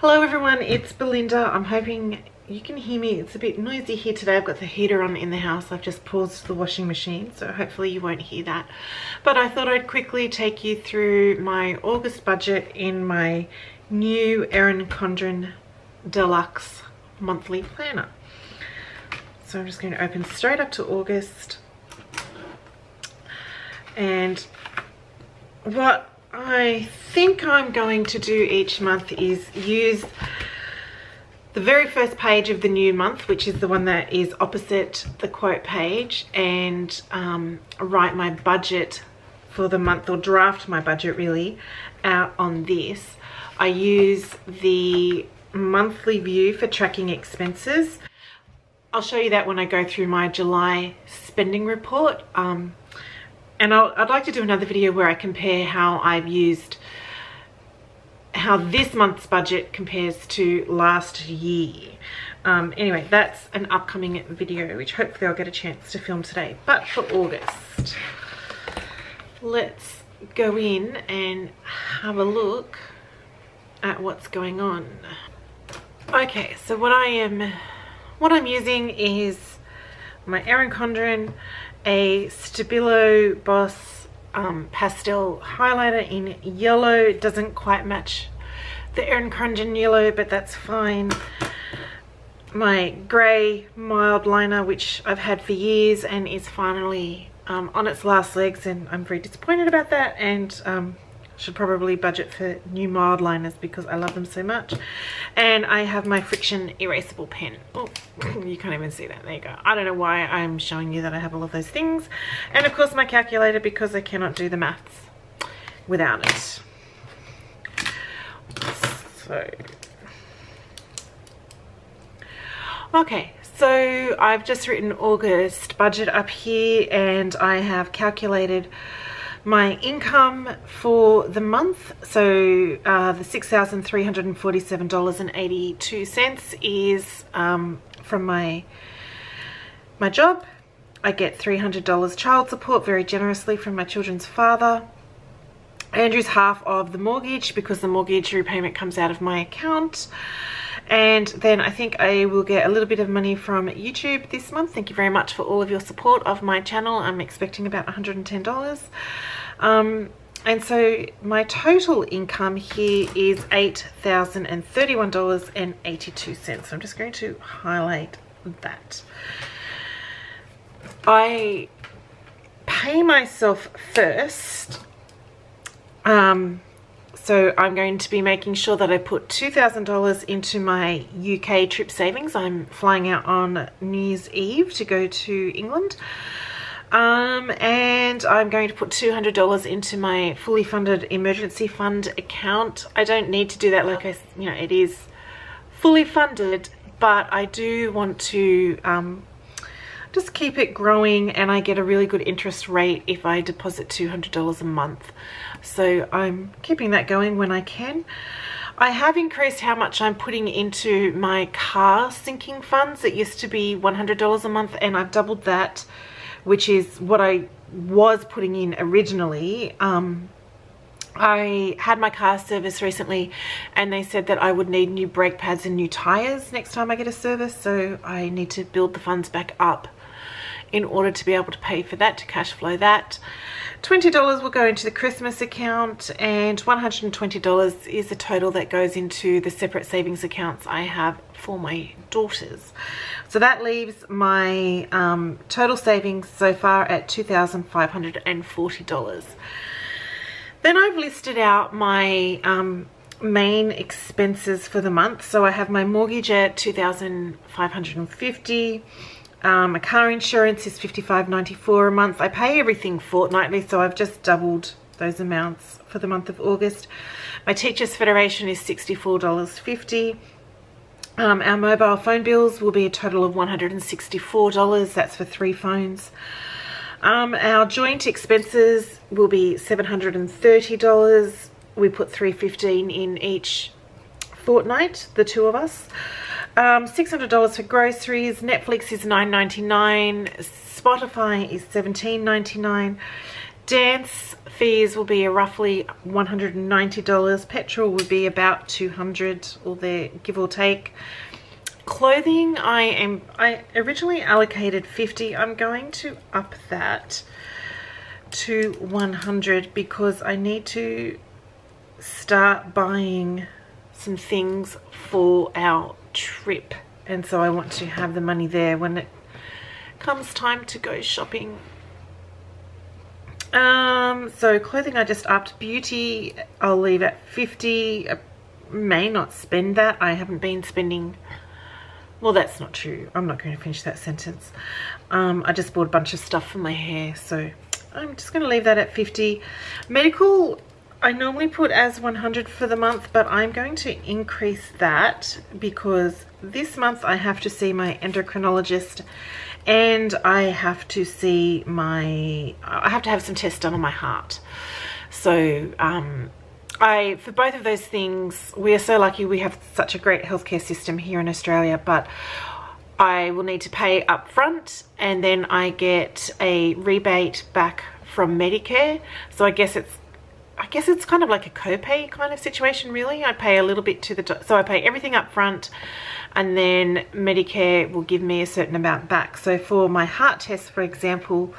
Hello everyone, it's Belinda. I'm hoping you can hear me. It's a bit noisy here today. I've got the heater on in the house. I've just paused the washing machine, so hopefully you won't hear that. But I thought I'd quickly take you through my August budget in my new Erin Condren Deluxe monthly planner. So I'm just going to open straight up to August. And what I think I'm going to do each month is use the very first page of the new month, which is the one that is opposite the quote page, and write my budget for the month, or draft my budget really, out on this. I use the monthly view for tracking expenses. I'll show you that when I go through my July spending report. And I'd like to do another video where I compare how this month's budget compares to last year. Anyway, that's an upcoming video, which hopefully I'll get a chance to film today. But for August, let's go in and have a look at what's going on. Okay, so what I'm using is my Erin Condren, a Stabilo Boss pastel highlighter in yellow. It doesn't quite match the Erin Condren yellow, but that's fine. My grey mild liner, which I've had for years and is finally on its last legs, and I'm very disappointed about that, and should probably budget for new mild liners because I love them so much. And I have my friction erasable pen. Oh, you can't even see that. There you go. I don't know why I'm showing you that I have all of those things. And of course my calculator, because I cannot do the maths without it. So, okay, so I've just written August budget up here, and I have calculated my income for the month. So the $6,347.82 is from my job. I get $300 child support very generously from my children's father. Andrew's half of the mortgage, because the mortgage repayment comes out of my account. And then I think I will get a little bit of money from YouTube this month. Thank you very much for all of your support of my channel. I'm expecting about $110. And so my total income here is $8,031.82. So I'm just going to highlight that. I pay myself first. So I'm going to be making sure that I put $2,000 into my UK trip savings. I'm flying out on New Year's Eve to go to England. And I'm going to put $200 into my fully funded emergency fund account. I don't need to do that, like it is fully funded, but I do want to just keep it growing, and I get a really good interest rate if I deposit $200 a month. So I'm keeping that going when I can. I have increased how much I'm putting into my car sinking funds. It used to be $100 a month, and I've doubled that, which is what I was putting in originally. I had my car service recently, and they said that I would need new brake pads and new tires next time I get a service, so I need to build the funds back up in order to be able to pay for that, to cash flow that. $20 will go into the Christmas account, and $120 is the total that goes into the separate savings accounts I have for my daughters. So that leaves my total savings so far at $2,540. Then I've listed out my main expenses for the month. So I have my mortgage at $2,550. My car insurance is $55.94 a month. I pay everything fortnightly, so I've just doubled those amounts for the month of August. My Teachers Federation is $64.50. Our mobile phone bills will be a total of $164. That's for 3 phones. Our joint expenses will be $730. We put $315 in each fortnight, the two of us. $600 for groceries. Netflix is $9.99. Spotify is $17.99. Dance fees will be roughly $190. Petrol would be about $200, or there, give or take. Clothing, I originally allocated $50. I'm going to up that to $100 because I need to start buying some things for our trip, and so I want to have the money there when it comes time to go shopping. So clothing I just upped. Beauty I'll leave at $50. I may not spend that. I haven't been spending, well, that's not true. I'm not going to finish that sentence. I just bought a bunch of stuff for my hair, so I'm just going to leave that at $50. Medical I normally put as $100 for the month, but I'm going to increase that because this month I have to see my endocrinologist, and I have to see I have to have some tests done on my heart. So for both of those things, we are so lucky we have such a great healthcare system here in Australia, but I will need to pay up front, and then I get a rebate back from Medicare. So I guess it's kind of like a copay kind of situation, really. I pay a little bit so I pay everything up front, and then Medicare will give me a certain amount back. So for my heart test, for example,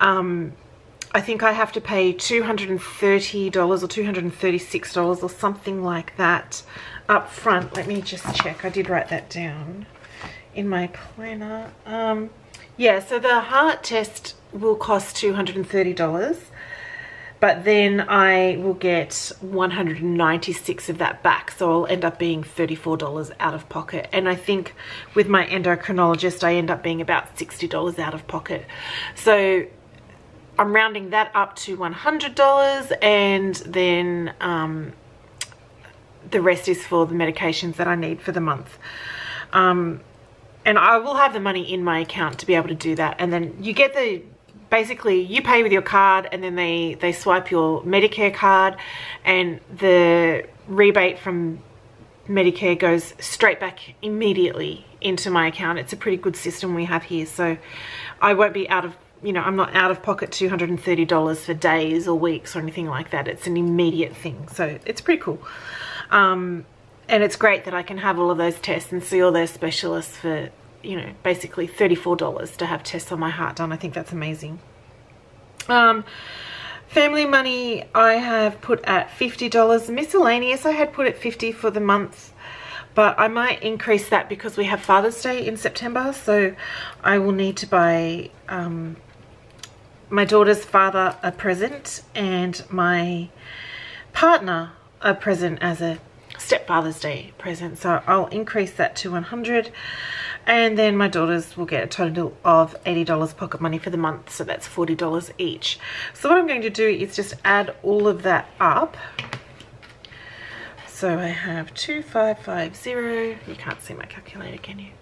I think I have to pay $230 or $236 or something like that up front. Let me just check. I did write that down in my planner. Yeah, so the heart test will cost $230. But then I will get 196 of that back. So I'll end up being $34 out of pocket. And I think with my endocrinologist, I end up being about $60 out of pocket. So I'm rounding that up to $100, and then the rest is for the medications that I need for the month. And I will have the money in my account to be able to do that. And then you get basically you pay with your card, and then they swipe your Medicare card, and the rebate from Medicare goes straight back immediately into my account. It's a pretty good system we have here, so I won't be out of, I'm not out of pocket $230 for days or weeks or anything like that. It's an immediate thing, so it's pretty cool. And it's great that I can have all of those tests and see all those specialists for, basically $34 to have tests on my heart done. I think that's amazing. Family money I have put at $50. Miscellaneous I had put at $50 for the month, but I might increase that because we have Father's Day in September, so I will need to buy my daughter's father a present and my partner a present as a stepfather's day present. So I'll increase that to $100, and then my daughters will get a total of $80 pocket money for the month, so that's $40 each. So what I'm going to do is just add all of that up. So I have 2550, you can't see my calculator, can you?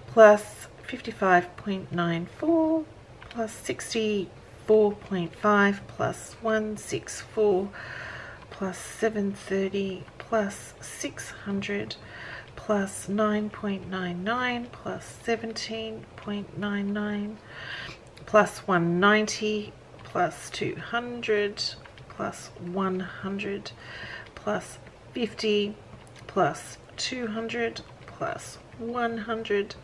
Plus 55.94 plus 64.5 plus 164 plus 730 plus 600 plus 9.99 plus 17.99 plus 190 plus 200 plus 100 plus 50 plus 200 plus 100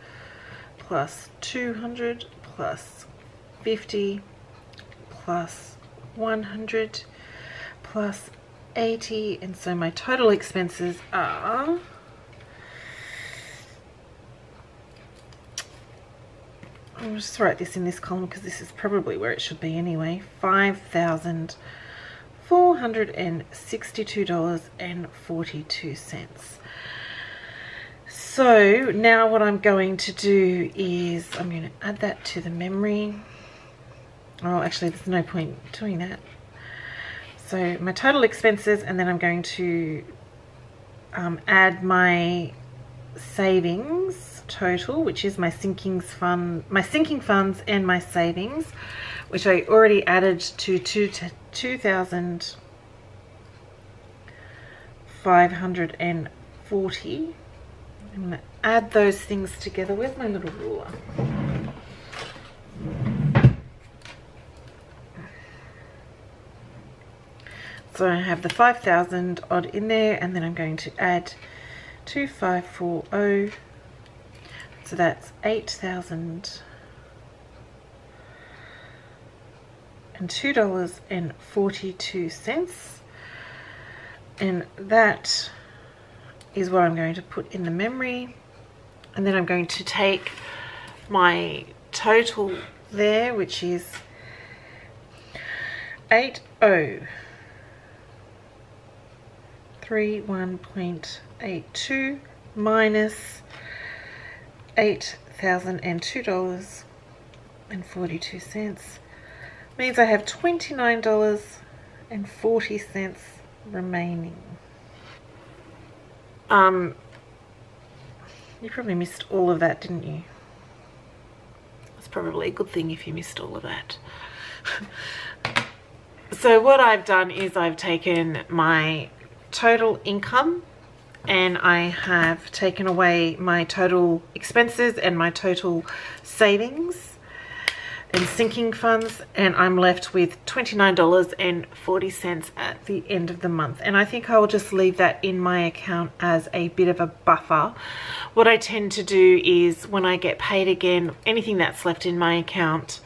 plus 200 plus 50 plus 100 plus 80, and so my total expenses are I'll just write this in this column because this is probably where it should be anyway. $5,462.42. So now what I'm going to do is I'm going to add that to the memory. Oh, actually there's no point doing that. So my total expenses, and then I'm going to add my savings total, which is my sinking funds and my savings, which I already added to 2,540. I'm going to add those things together. Where's my little ruler? So I have the 5,000 odd in there, and then I'm going to add 2540. So that's 8,002.42, and that is what I'm going to put in the memory. And then I'm going to take my total there, which is 8031.82 minus $8,002.42 means I have $29.40 remaining. You probably missed all of that, didn't you? It's probably a good thing if you missed all of that. So what I've done is I've taken my total income and I have taken away my total expenses and my total savings and sinking funds, and I'm left with $29.40 at the end of the month. And I think I will just leave that in my account as a bit of a buffer. What I tend to do is when I get paid again, anything that's left in my account,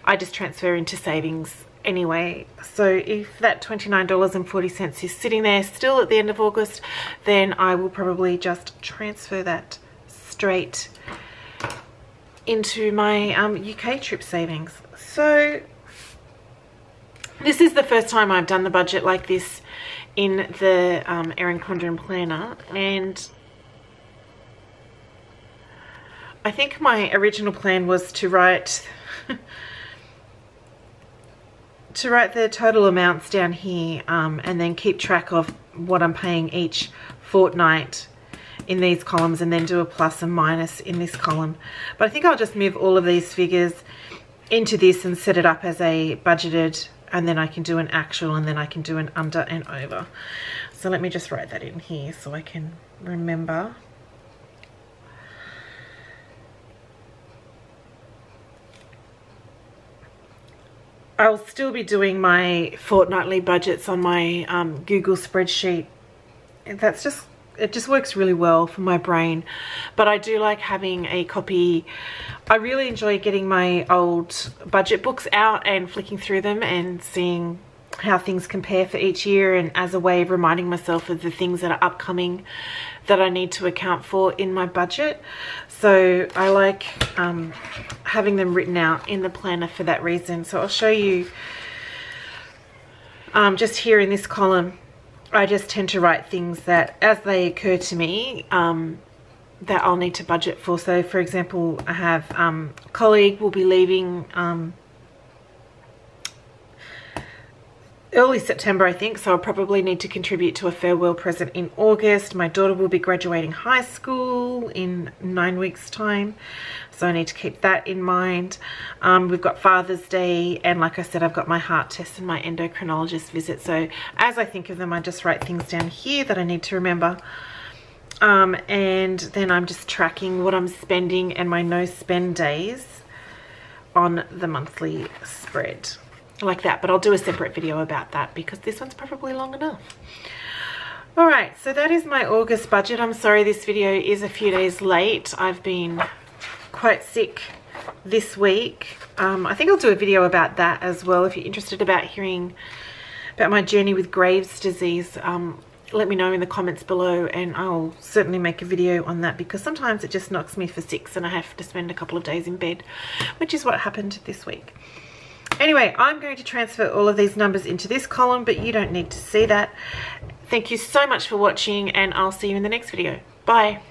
I just transfer into savings anyway. So if that $29.40 is sitting there still at the end of August, then I will probably just transfer that straight into my UK trip savings. So this is the first time I've done the budget like this in the Erin Condren planner, and I think my original plan was to write the total amounts down here, and then keep track of what I'm paying each fortnight in these columns, and then do a plus and minus in this column. But I think I'll just move all of these figures into this and set it up as a budgeted, and then I can do an actual, and then I can do an under and over. So let me just write that in here so I can remember. I'll still be doing my fortnightly budgets on my Google spreadsheet. It just works really well for my brain. But I do like having a copy. I really enjoy getting my old budget books out and flicking through them and seeing how things compare for each year, and as a way of reminding myself of the things that are upcoming that I need to account for in my budget. So I like having them written out in the planner for that reason. So I'll show you just here in this column. I just tend to write things that, as they occur to me, that I'll need to budget for. So for example, I have a colleague will be leaving early September, I think, so I'll probably need to contribute to a farewell present in August. My daughter will be graduating high school in 9 weeks time, so I need to keep that in mind. We've got Father's Day, and like I said, I've got my heart test and my endocrinologist visit. So as I think of them, I just write things down here that I need to remember, and then I'm just tracking what I'm spending and my no spend days on the monthly spread. Like that, but I'll do a separate video about that because this one's probably long enough. Alright, so that is my August budget. I'm sorry this video is a few days late. I've been quite sick this week. I think I'll do a video about that as well. If you're interested about hearing about my journey with Graves' disease, let me know in the comments below, and I'll certainly make a video on that, because sometimes it just knocks me for six and I have to spend a couple of days in bed, which is what happened this week. Anyway, I'm going to transfer all of these numbers into this column, but you don't need to see that. Thank you so much for watching, and I'll see you in the next video. Bye.